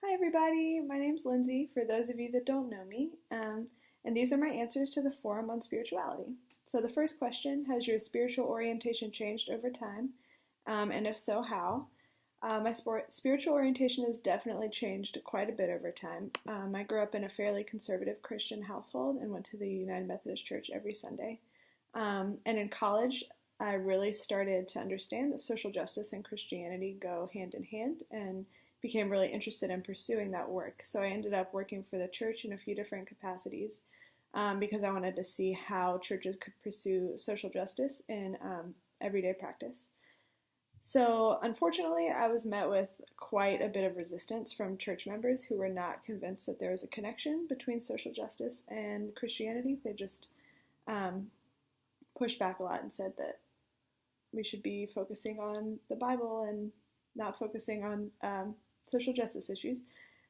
Hi, everybody. My name's Lindsay, for those of you that don't know me, and these are my answers to the forum on spirituality. So, the first question: has your spiritual orientation changed over time? And if so, how? My spiritual orientation has definitely changed quite a bit over time. I grew up in a fairly conservative Christian household and went to the United Methodist Church every Sunday. And in college, I really started to understand that social justice and Christianity go hand in hand and became really interested in pursuing that work. So I ended up working for the church in a few different capacities because I wanted to see how churches could pursue social justice in everyday practice. So, unfortunately, I was met with quite a bit of resistance from church members who were not convinced that there was a connection between social justice and Christianity. They just um, pushed back a lot and said that we should be focusing on the Bible and not focusing on social justice issues.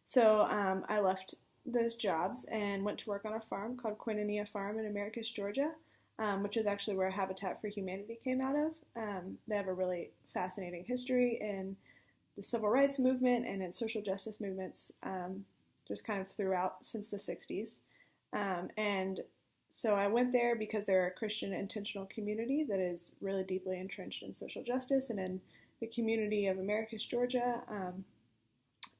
So I left those jobs and went to work on a farm called Koinonia Farm in Americus, Georgia, which is actually where Habitat for Humanity came out of. They have a really fascinating history in the civil rights movement and in social justice movements just kind of throughout since the 60s. And so I went there because they're a Christian intentional community that is really deeply entrenched in social justice and in the community of Americus, Georgia.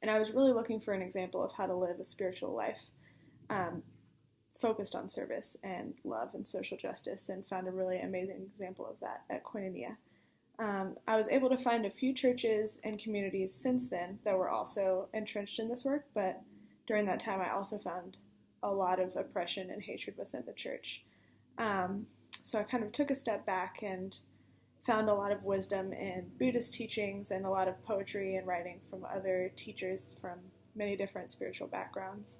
And I was really looking for an example of how to live a spiritual life um, focused on service and love and social justice, and found a really amazing example of that at Koinonia. I was able to find a few churches and communities since then that were also entrenched in this work, but during that time I also found a lot of oppression and hatred within the church. So I kind of took a step back and found a lot of wisdom in Buddhist teachings and a lot of poetry and writing from other teachers from many different spiritual backgrounds.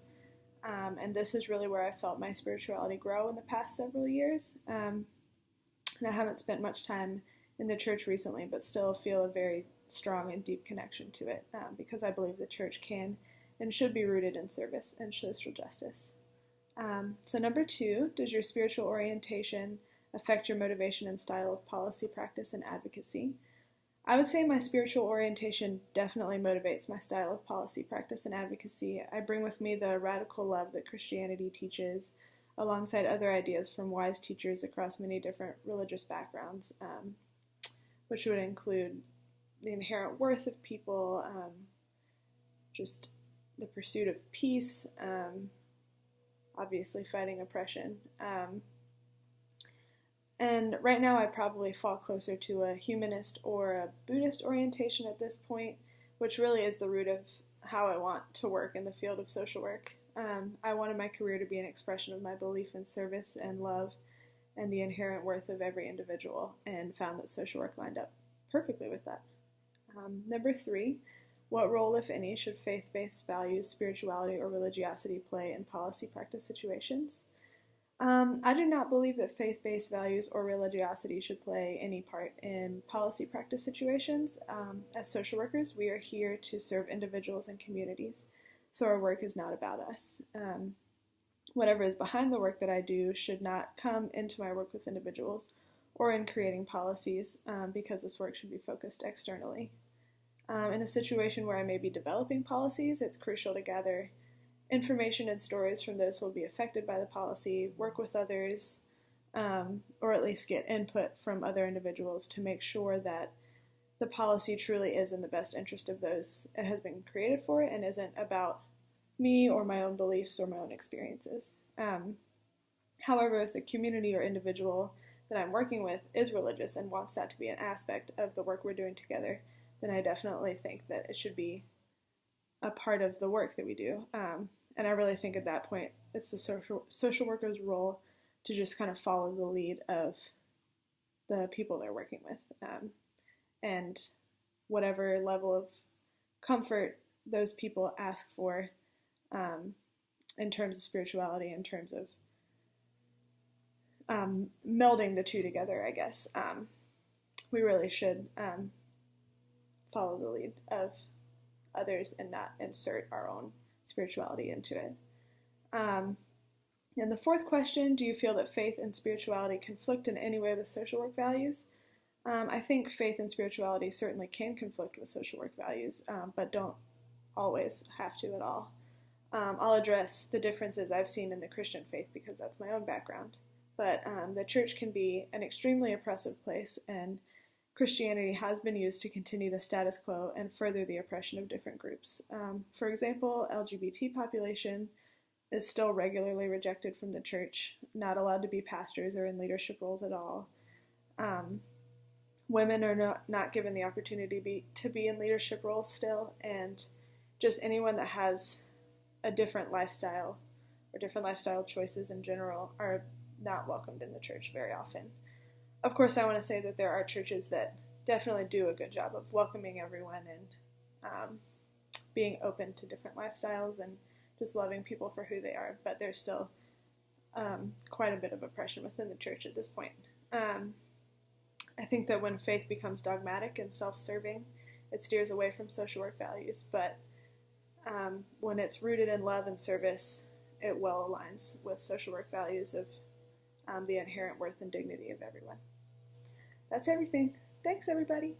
And this is really where I felt my spirituality grow in the past several years. And I haven't spent much time in the church recently, but still feel a very strong and deep connection to it because I believe the church can and should be rooted in service and social justice. So number 2, does your spiritual orientation affect your motivation and style of policy, practice, and advocacy? I would say my spiritual orientation definitely motivates my style of policy, practice, and advocacy. I bring with me the radical love that Christianity teaches, alongside other ideas from wise teachers across many different religious backgrounds, which would include the inherent worth of people, just the pursuit of peace, obviously fighting oppression. And right now I probably fall closer to a humanist or a Buddhist orientation at this point, which really is the root of how I want to work in the field of social work. I wanted my career to be an expression of my belief in service and love and the inherent worth of every individual, and found that social work lined up perfectly with that. Number 3, what role, if any, should faith-based values, spirituality, or religiosity play in policy practice situations? I do not believe that faith-based values or religiosity should play any part in policy practice situations. As social workers, we are here to serve individuals and communities, so our work is not about us. Whatever is behind the work that I do should not come into my work with individuals or in creating policies, because this work should be focused externally. In a situation where I may be developing policies, it's crucial to gather information and stories from those who will be affected by the policy, work with others, or at least get input from other individuals to make sure that the policy truly is in the best interest of those it has been created for and isn't about me or my own beliefs or my own experiences. However, if the community or individual that I'm working with is religious and wants that to be an aspect of the work we're doing together, then I definitely think that it should be a part of the work that we do. And I really think at that point it's the social worker's role to just kind of follow the lead of the people they're working with, and whatever level of comfort those people ask for in terms of spirituality, in terms of melding the two together, I guess. We really should follow the lead of others and not insert our own spirituality into it. And the 4th question, do you feel that faith and spirituality conflict in any way with social work values? I think faith and spirituality certainly can conflict with social work values, but don't always have to at all. I'll address the differences I've seen in the Christian faith because that's my own background. But the church can be an extremely oppressive place, and Christianity has been used to continue the status quo and further the oppression of different groups. For example, LGBT population is still regularly rejected from the church, not allowed to be pastors or in leadership roles at all. Women are not given the opportunity to be in leadership roles still, and just anyone that has a different lifestyle or different lifestyle choices in general are not welcomed in the church very often. Of course, I want to say that there are churches that definitely do a good job of welcoming everyone and being open to different lifestyles and just loving people for who they are, but there's still quite a bit of oppression within the church at this point. I think that when faith becomes dogmatic and self-serving, it steers away from social work values, but when it's rooted in love and service, it well aligns with social work values of the inherent worth and dignity of everyone. That's everything. Thanks, everybody.